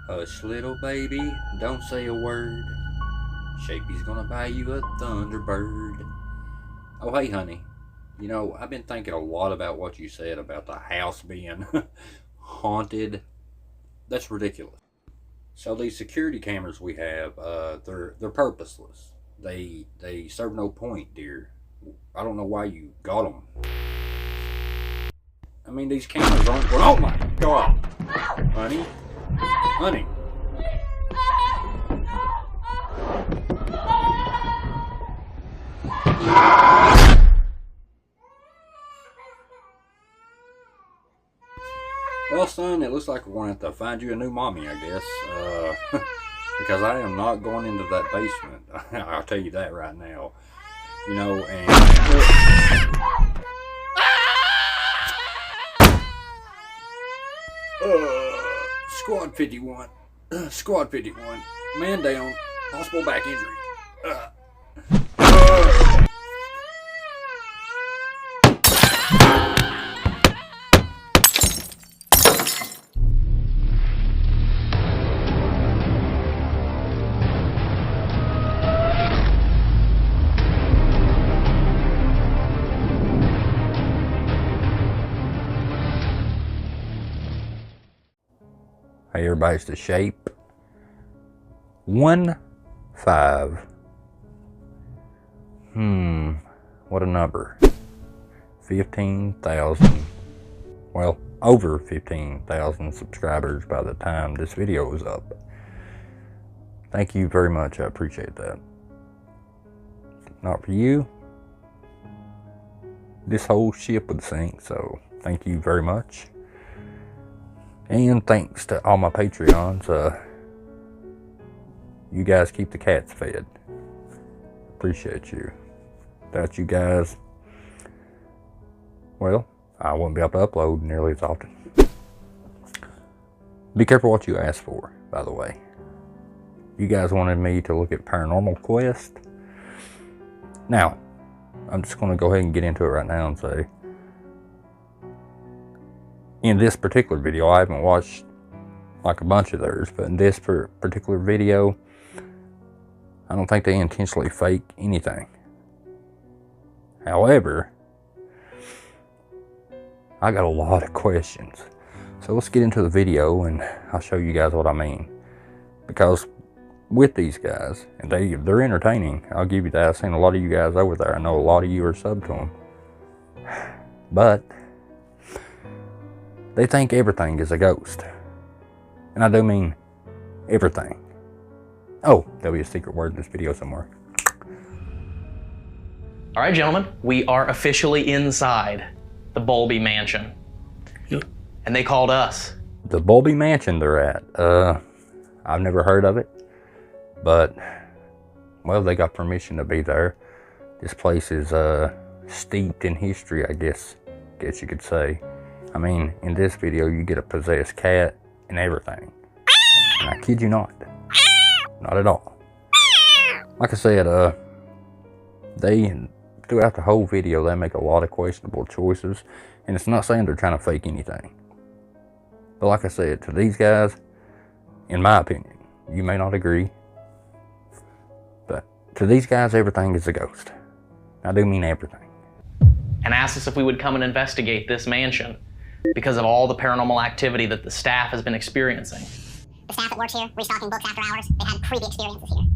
Hush, little baby, don't say a word. Shapy's gonna buy you a Thunderbird. Oh, hey, honey. You know, I've been thinking a lot about what you said about the house being haunted. That's ridiculous. So these security cameras we have, they're purposeless. They serve no point, dear. I don't know why you got them. I mean, these cameras aren't. Oh my God, honey, honey. Well, son, it looks like we're going to have to find you a new mommy, I guess. Because I am not going into that basement. I'll tell you that right now. You know, and... Squad 51. Squad 51. Man down. Possible back injury. Hey, everybody's to shape. 1-5. What a number. 15,000. Well, over 15,000 subscribers by the time this video is up. Thank you very much. I appreciate that. Not for you, this whole ship would sink, so thank you very much. And thanks to all my Patreons. You guys keep the cats fed. Appreciate you. Without you guys, well, I wouldn't be able to upload nearly as often. Be careful what you ask for, by the way. You guys wanted me to look at Paranormal Quest. Now, I'm just going to go ahead and get into it right now and say, in this particular video, I haven't watched like a bunch of theirs, but in this particular video, I don't think they intentionally fake anything. However, I got a lot of questions. So let's get into the video and I'll show you guys what I mean. Because with these guys, and they're entertaining, I'll give you that. I've seen a lot of you guys over there. I know a lot of you are subbed to them. But they think everything is a ghost. And I do mean everything. Oh, there'll be a secret word in this video somewhere. All right, gentlemen, we are officially inside the Bowlby Mansion. Yep. And they called us. The Bowlby Mansion they're at. I've never heard of it. But, well, they got permission to be there. This place is steeped in history, I guess you could say. I mean, in this video, you get a possessed cat and everything. And I kid you not. Not at all. Like I said, throughout the whole video, they make a lot of questionable choices. And it's not saying they're trying to fake anything. But like I said, to these guys, in my opinion, you may not agree, but to these guys, everything is a ghost. I do mean everything. And asked us if we would come and investigate this mansion because of all the paranormal activity that the staff has been experiencing. The staff that works here, restocking books after hours, they had creepy experiences here.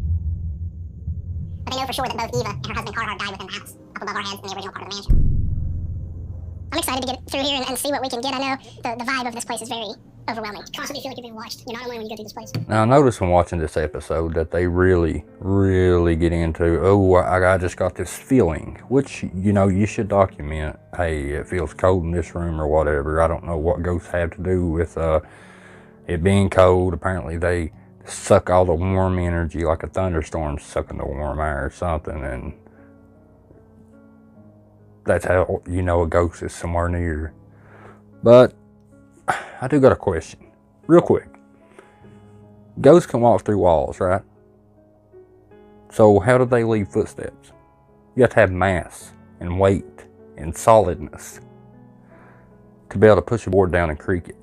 But they know for sure that both Eva and her husband Carhart died within the house, up above our heads in the original part of the mansion. I'm excited to get through here and see what we can get. I know the vibe of this place is very overwhelming. You constantly feel like you're being watched. You're not alone when you go through this place. Now, I noticed when watching this episode that they really, really get into, oh, I just got this feeling, which, you know, you should document. Hey, it feels cold in this room or whatever. I don't know what ghosts have to do with it being cold. Apparently, they suck all the warm energy like a thunderstorm sucking the warm air or something, and that's how you know a ghost is somewhere near. But I do got a question, real quick. Ghosts can walk through walls, right? So how do they leave footsteps? You have to have mass and weight and solidness to be able to push a board down and creak it,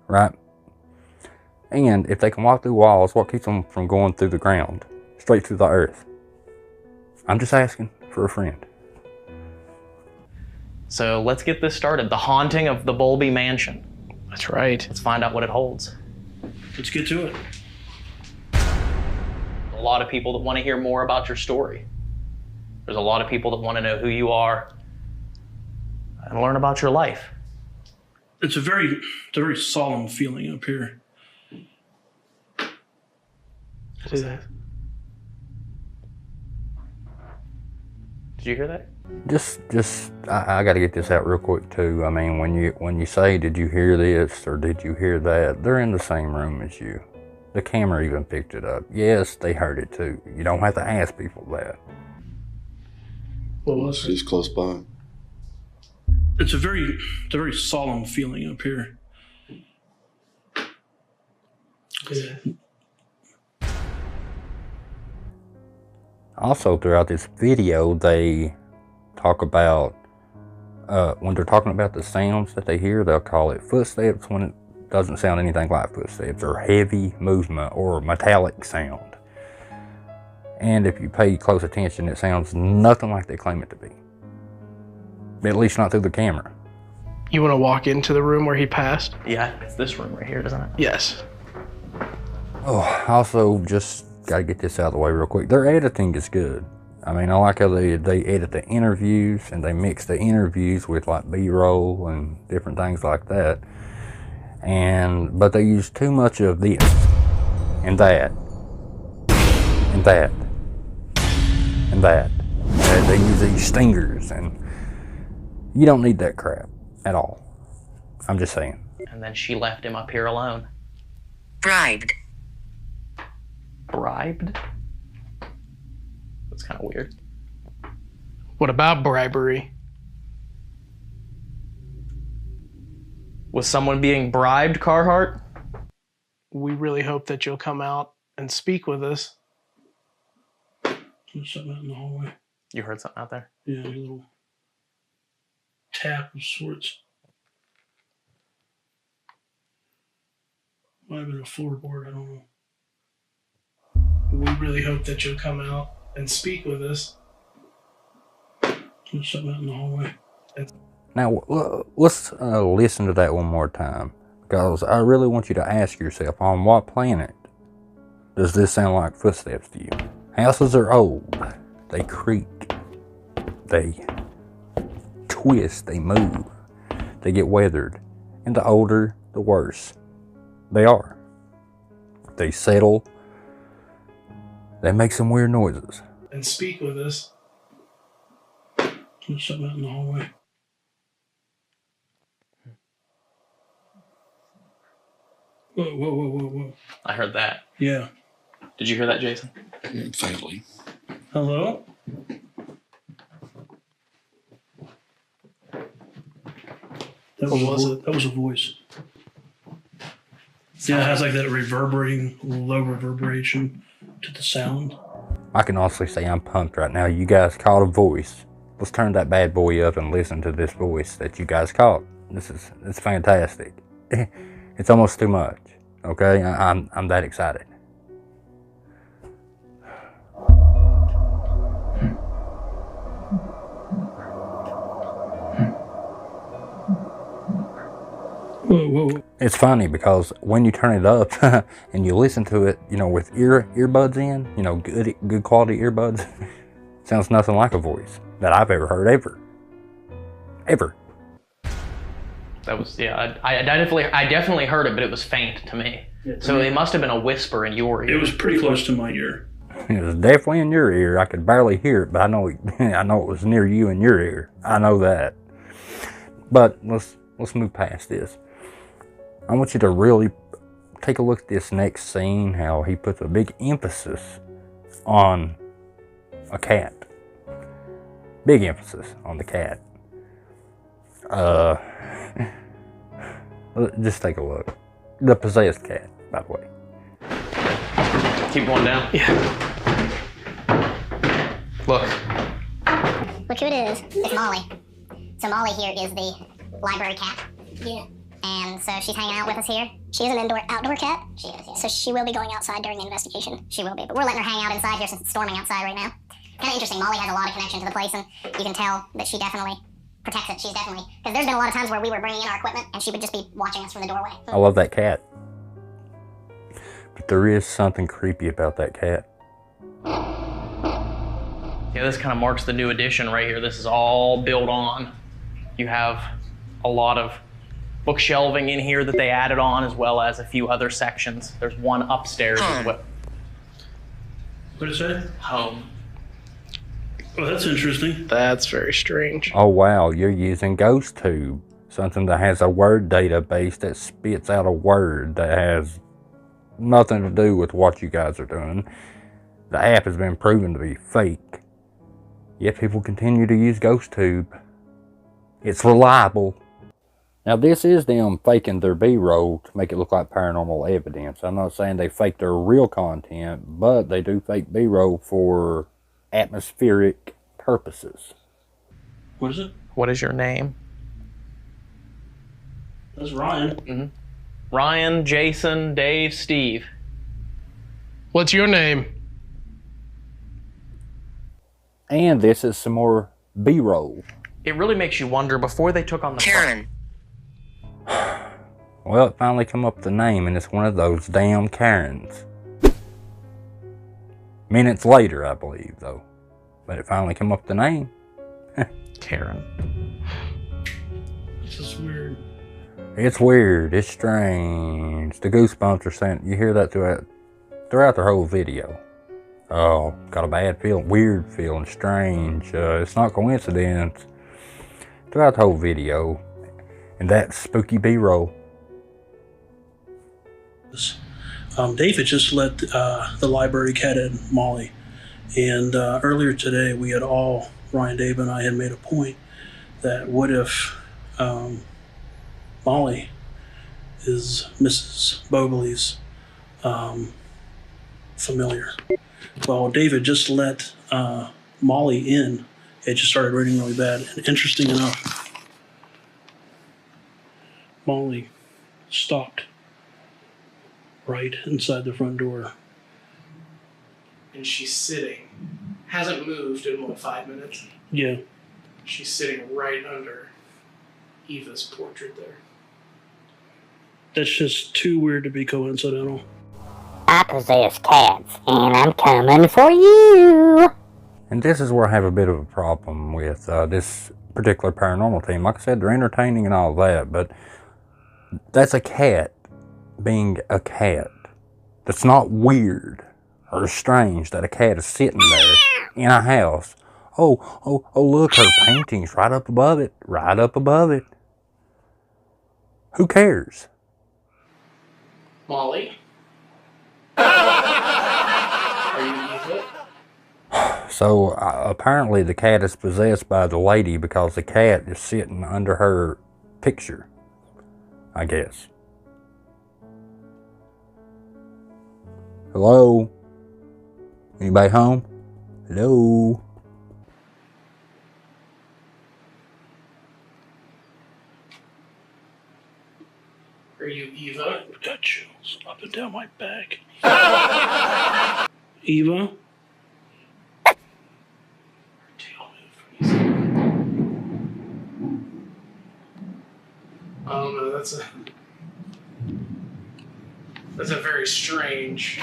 right? And if they can walk through walls, what keeps them from going through the ground, straight through the earth? I'm just asking for a friend. So let's get this started. The haunting of the Bowlby Mansion. That's right. Let's find out what it holds. Let's get to it. A lot of people that want to hear more about your story. There's a lot of people that want to know who you are and learn about your life. It's a very solemn feeling up here. What's that? Did you hear that? I got to get this out real quick too. I mean, when you say, did you hear this or did you hear that? They're in the same room as you. The camera even picked it up. Yes, they heard it too. You don't have to ask people that. What was it? He's close by. It's a very solemn feeling up here. Yeah. Also, throughout this video, they talk about, when they're talking about the sounds that they hear, they'll call it footsteps when it doesn't sound anything like footsteps, or heavy movement, or metallic sound. And if you pay close attention, it sounds nothing like they claim it to be. At least not through the camera. You want to walk into the room where he passed? Yeah, it's this room right here, doesn't it? Yes. Oh, also, just gotta get this out of the way real quick. Their editing is good. I mean, I like how they edit the interviews and they mix the interviews with like B-roll and different things like that. But they use too much of this and that and that and that. They use these stingers, and you don't need that crap at all. I'm just saying. And then she left him up here alone. Bribed. Bribed? That's kind of weird. What about bribery? Was someone being bribed, Carhart? We really hope that you'll come out and speak with us. There's something out in the hallway. You heard something out there? Yeah, a little tap of sorts. Might have been a floorboard, I don't know. We really hope that you'll come out and speak with us. There's something out in the hallway. Now, let's listen to that one more time, because I really want you to ask yourself, on what planet does this sound like footsteps to you? Houses are old. They creak. They twist. They move. They get weathered. And the older, the worse they are. They settle. They make some weird noises. And speak with us. There's something out in the hallway. Whoa. I heard that. Yeah. Did you hear that, Jason? Faintly. Hello? That was a voice. Yeah, it has like that reverberating, low reverberation to the sound. I can honestly say I'm pumped right now. You guys caught a voice. Let's turn that bad boy up and listen to this voice that you guys caught. It's fantastic. It's almost too much. Okay, I'm that excited. Whoa. It's funny because when you turn it up and you listen to it, with earbuds in, good quality earbuds, sounds nothing like a voice that I've ever heard ever. That was, yeah, I definitely heard it, but it was faint to me. Yeah, so it must have been a whisper in your ear. It was pretty close to my ear. It was definitely in your ear. I could barely hear it, but I know it was near you in your ear. I know that. But let's move past this. I want you to really take a look at this next scene, how he puts a big emphasis on a cat. Big emphasis on the cat. Just take a look. The possessed cat, by the way. Keep going down. Yeah. Look. Look who it is. It's Molly. So Molly here is the library cat. Yeah. And so she's hanging out with us here. She is an outdoor cat. She is, yeah. So she will be going outside during the investigation. She will be, but we're letting her hang out inside here since it's storming outside right now. Kind of interesting. Molly has a lot of connection to the place, and you can tell that she definitely protects it. She's definitely, because there's been a lot of times where we were bringing in our equipment, and she would just be watching us from the doorway. I love that cat. But there is something creepy about that cat. Yeah, this kind of marks the new addition right here. This is all built on. You have a lot of book shelving in here that they added on, as well as a few other sections. There's one upstairs as well. What did it say? Home. Oh, that's interesting. That's very strange. Oh wow, you're using GhostTube, something that has a word database that spits out a word that has nothing to do with what you guys are doing. The app has been proven to be fake, yet people continue to use GhostTube. It's reliable. Now this is them faking their B-roll to make it look like paranormal evidence. I'm not saying they fake their real content, but they do fake B-roll for atmospheric purposes. What is it? What is your name? That's Ryan. Mm-hmm. Ryan, Jason, Dave, Steve. What's your name? And this is some more B-roll. It really makes you wonder, before they took on the Karen. Well, it finally come up with the name, and it's one of those damn Karens. Minutes later, I believe, though. But it finally come up with the name. Karen. This is weird. It's weird. It's strange. The goosebumps are sent. You hear that throughout the whole video. Oh, got a bad feeling, weird feeling, strange. It's not coincidence. Throughout the whole video. And that spooky B-roll. David just let the library cat in, Molly. And earlier today, we had all, Ryan, Dave, and I had made a point that what if Molly is Mrs. Bogley's familiar. Well, David just let Molly in. It just started raining really bad. And interesting enough, Molly stopped right inside the front door. And she's sitting. Hasn't moved in, what, 5 minutes? Yeah. She's sitting right under Eva's portrait there. That's just too weird to be coincidental. I possess cats, and I'm coming for you. And this is where I have a bit of a problem with this particular paranormal team. Like I said, they're entertaining and all that, but that's a cat being a cat. That's not weird or strange that a cat is sitting there in a house. Oh, look, her painting's right up above it. Right up above it. Who cares? Molly? Are you Eva? So apparently the cat is possessed by the lady because the cat is sitting under her picture, I guess. Hello? Anybody home? Hello? Are you Eva? I've got chills up and down my back. Eva? Oh no, that's a very strange.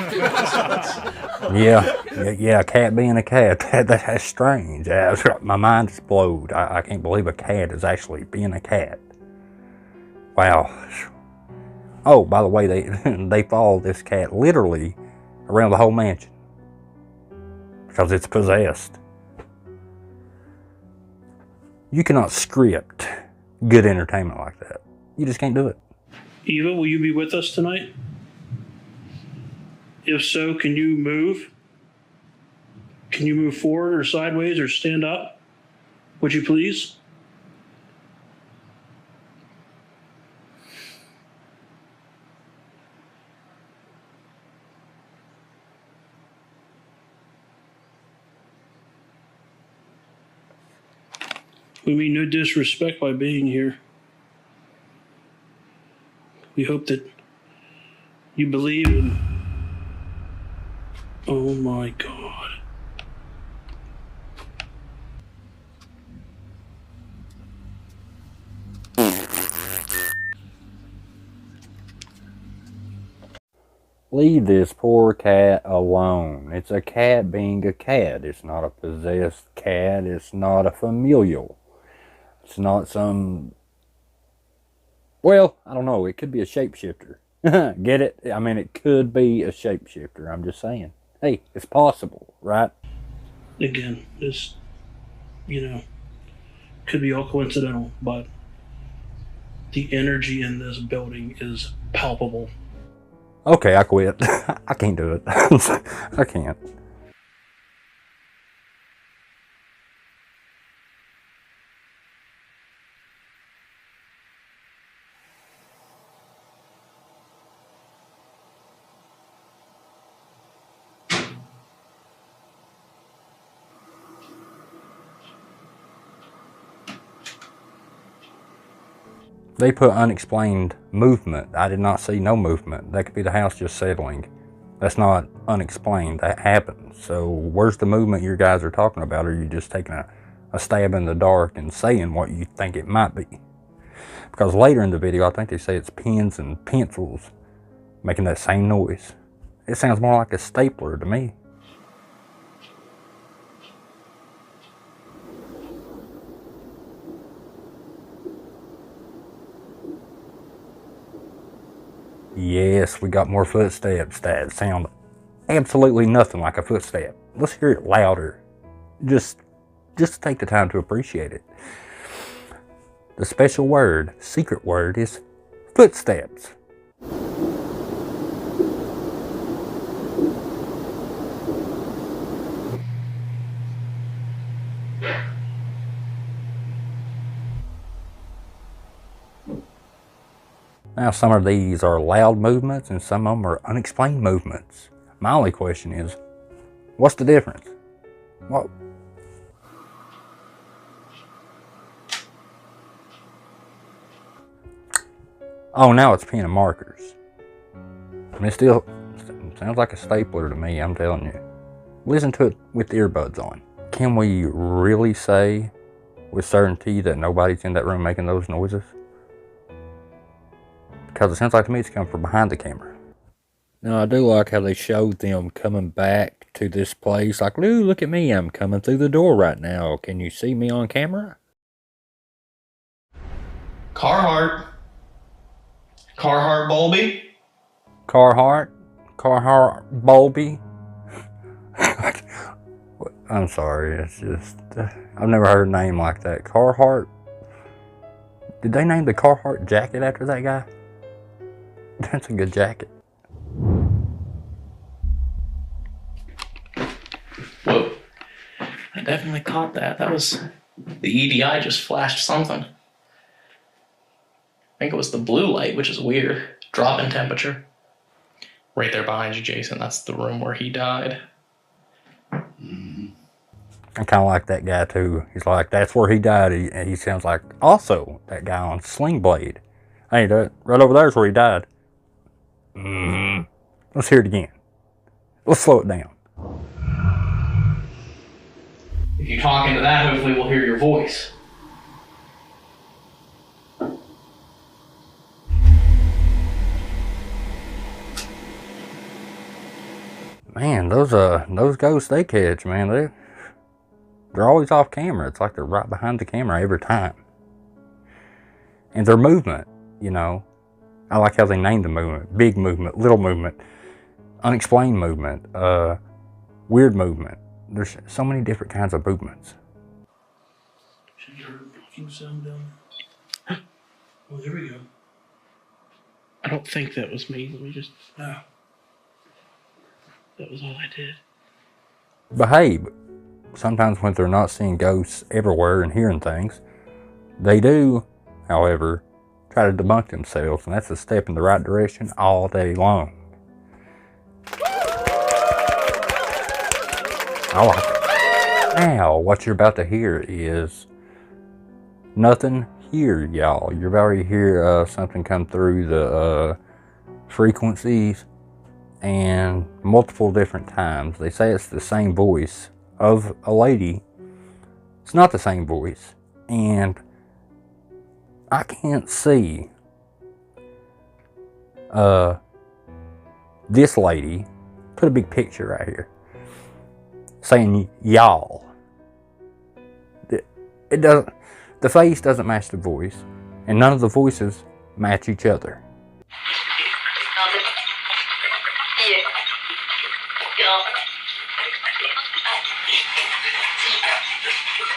Yeah, a cat being a cat. That's strange. My mind exploded. I can't believe a cat is actually being a cat. Wow. Oh, by the way, they follow this cat literally around the whole mansion because it's possessed. You cannot script good entertainment like that. You just can't do it. Eva, will you be with us tonight? If so, can you move? Can you move forward or sideways or stand up? Would you please? We mean no disrespect by being here. We hope that you believe in... Oh my God. Leave this poor cat alone. It's a cat being a cat. It's not a possessed cat. It's not a familial. It's not some... Well, I don't know. It could be a shapeshifter. Get it? I mean, it could be a shapeshifter. I'm just saying. Hey, it's possible, right? Again, this, could be all coincidental, but the energy in this building is palpable. Okay, I quit. I can't do it. I can't. They put unexplained movement. I did not see no movement. That could be the house just settling. That's not unexplained. That happens. So where's the movement you guys are talking about? Or are you just taking a stab in the dark and saying what you think it might be? Because later in the video, I think they say it's pens and pencils making that same noise. It sounds more like a stapler to me. Yes, we got more footsteps that sound absolutely nothing like a footstep. Let's hear it louder. Just take the time to appreciate it. The special word, secret word, is footsteps. Now, some of these are loud movements and some of them are unexplained movements. My only question is, what's the difference? What? Oh, now it's pen and markers. I mean, it still sounds like a stapler to me, I'm telling you. Listen to it with earbuds on. Can we really say with certainty that nobody's in that room making those noises? Because it sounds like to me it's coming from behind the camera. Now, I do like how they showed them coming back to this place. Like, ooh, look at me, I'm coming through the door right now. Can you see me on camera? Carhartt Bulby. Carhartt Bulby. I'm sorry, it's just, I've never heard a name like that. Carhartt. Did they name the Carhartt jacket after that guy? That's a good jacket. Whoa. I definitely caught that. That was... The EDI just flashed something. I think it was the blue light, which is weird. Drop in temperature. Right there behind you, Jason. That's the room where he died. I kind of like that guy too. He's like, that's where he died. He sounds like also that guy on Sling Blade. Hey, right over there's where he died. Let's hear it again. Let's slow it down. If you talk into that, hopefully we'll hear your voice. Man, those ghosts they catch, man, they're always off camera. It's like they're right behind the camera every time. And their movement, I like how they named the movement. Big movement, little movement, unexplained movement, weird movement. There's so many different kinds of movements. Should you hear a knocking sound down there? Oh, there we go. I don't think that was me. Let me just... No. That was all I did. But hey, sometimes when they're not seeing ghosts everywhere and hearing things, they do, however, try to debunk themselves, and that's a step in the right direction all day long. I like it. Now, what you're about to hear is nothing hear y'all. You're about to hear something come through the frequencies and multiple different times. They say it's the same voice of a lady. It's not the same voice. And I can't see this lady, put a big picture right here, saying y'all. It doesn't, the face doesn't match the voice, and none of the voices match each other.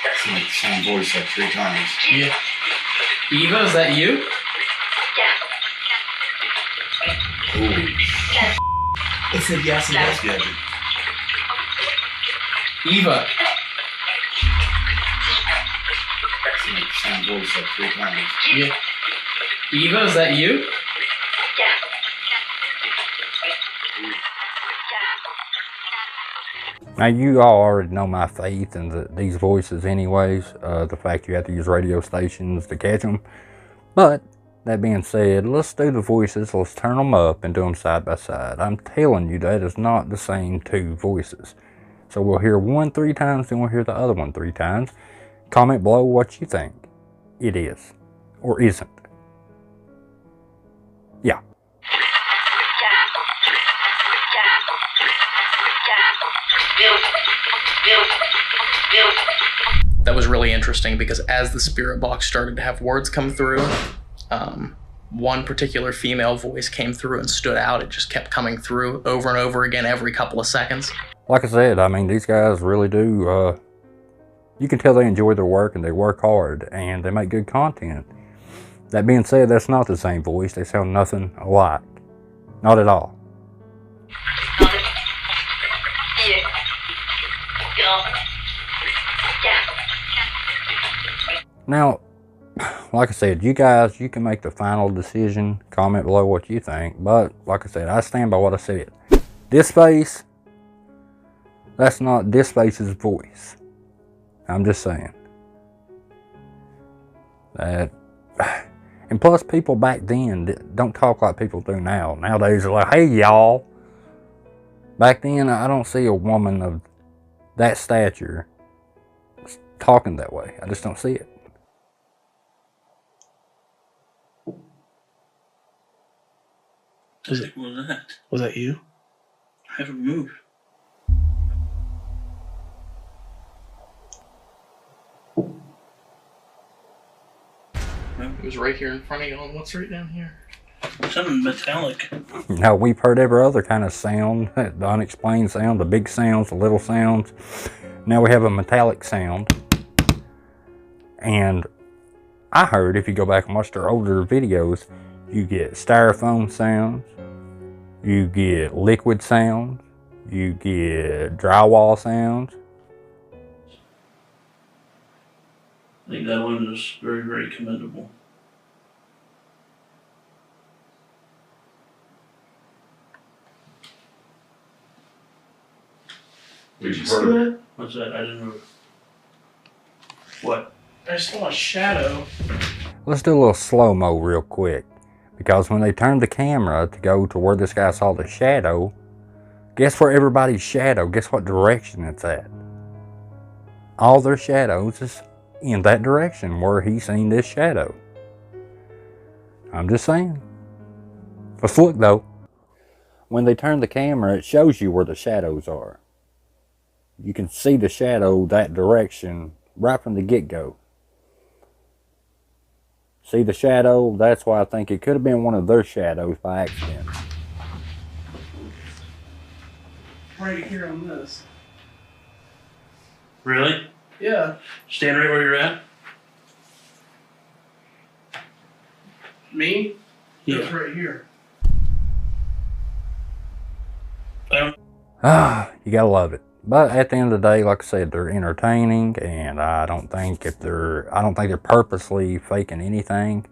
It's like the same voice like 3 times. Yeah. Eva, is that you? Holy It said yes and yes. yeah, Eva. it's like the same voice like 3 times. Yeah. Eva, is that you? Now, you all already know my faith in these voices anyways, the fact you have to use radio stations to catch them. But, that being said, let's do the voices, let's turn them up and do them side by side. I'm telling you, that is not the same 2 voices. So we'll hear one 3 times, then we'll hear the other one 3 times. Comment below what you think it is, or isn't. Yeah. That was really interesting because as the spirit box started to have words come through, one particular female voice came through and stood out. It just kept coming through over and over again every couple of seconds. Like I said, I mean, these guys really do, you can tell they enjoy their work and they work hard and they make good content. That being said, that's not the same voice. They sound nothing alike. Not at all. Now, like I said, you guys, you can make the final decision. Comment below what you think. But, like I said, I stand by what I said. This face, that's not this face's voice. I'm just saying. That, and plus, people back then don't talk like people do now. Nowadays, they're like, hey, y'all. Back then, I don't see a woman of that stature talking that way. I just don't see it. What was that? Was that you? I haven't moved. It was right here in front of you. What's right down here? Something metallic. Now, we've heard every other kind of sound, the unexplained sound, the big sounds, the little sounds. Now we have a metallic sound. And I heard, if you go back and watch their older videos, you get styrofoam sounds, you get liquid sounds, you get drywall sounds. I think that one is very, very commendable. Did you see that? What's that? I didn't know. What? I saw a shadow. Let's do a little slow-mo real quick. Because when they turned the camera to go to where this guy saw the shadow, guess where everybody's shadow, guess what direction it's at? All their shadows is in that direction where he seen this shadow. I'm just saying. Let's look though. When they turn the camera, it shows you where the shadows are. You can see the shadow that direction right from the get-go. See the shadow? That's why I think it could have been one of their shadows by accident. Right here on this. Really? Yeah. Stand right where you're at? Me? It's Yeah. right here. You gotta love it. But at the end of the day, like I said, they're entertaining, and I don't think they're purposely faking anything.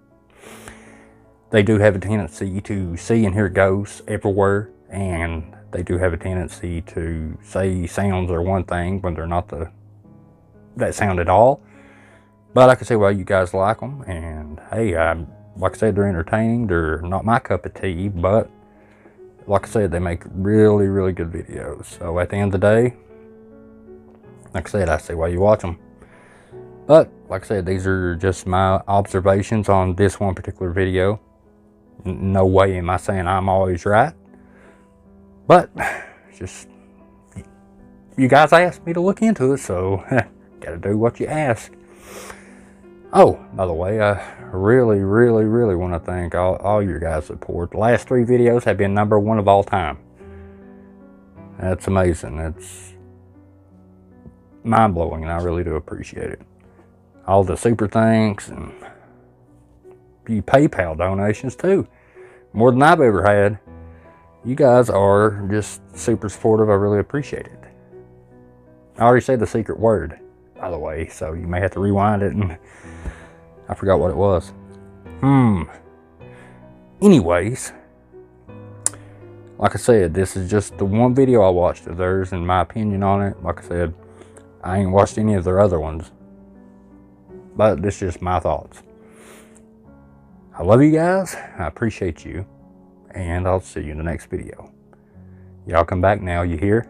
They do have a tendency to see and hear ghosts everywhere, and they do have a tendency to say sounds are one thing when they're not that sound at all. But I can see why you guys like them. And hey, like I said, they're entertaining. They're not my cup of tea, but like I said, they make really, really good videos. So at the end of the day, like I said, I see why you watch them. But like I said, these are just my observations on this one particular video. No way am I saying I'm always right. But just, you guys asked me to look into it, so gotta do what you ask. Oh, by the way, I really, really, really want to thank all your guys' support. The last 3 videos have been #1 of all time. That's amazing. It's mind-blowing, and I really do appreciate it. All the super thanks and the PayPal donations too. More than I've ever had. You guys are just super supportive. I really appreciate it. I already said the secret word, by the way, so you may have to rewind it, and I forgot what it was. Anyways, like I said, this is just the one video I watched of theirs and my opinion on it. Like I said, I ain't watched any of their other ones, but this is just my thoughts. I love you guys. I appreciate you, and I'll see you in the next video. Y'all come back now, you hear?